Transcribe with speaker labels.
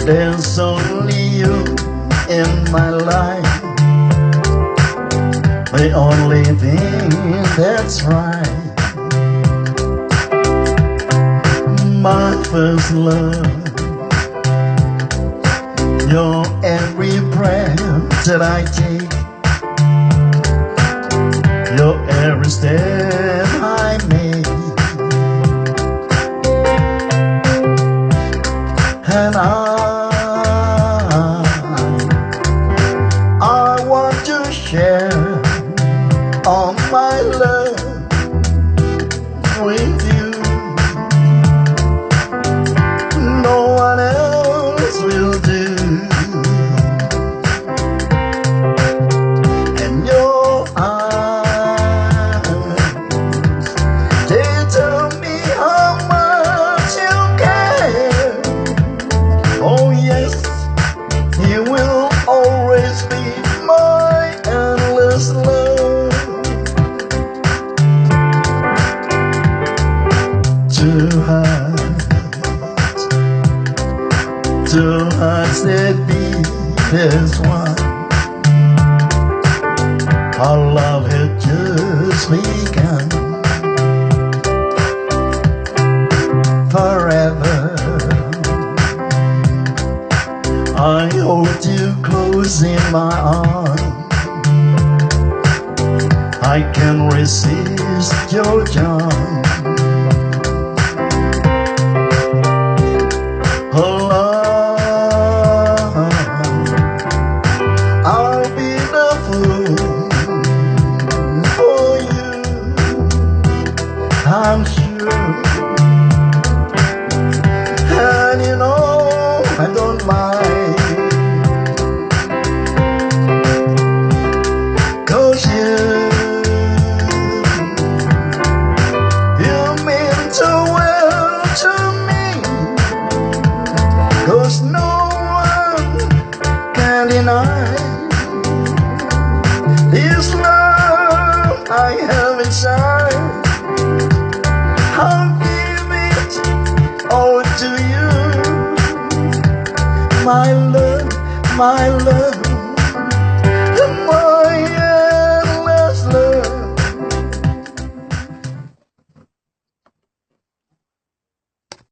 Speaker 1: There's only you in my life, the only thing that's right. My first love, your every breath that I take, your every step I make, and I want to share all my love with you. No one else will do. And your eyes, they tell me how much you care. Oh yes, you will always be my endless love. Two hearts that beat as one. Our love had just begun. Forever I hold you close in my arms. I can't resist your charm. Oh Lord, I'll be the fool for you, I'm sure. And you know I don't mind, 'cause you mean too well to me. 'Cause no one can deny this love I have inside. I'll give it all to you, my love, my love.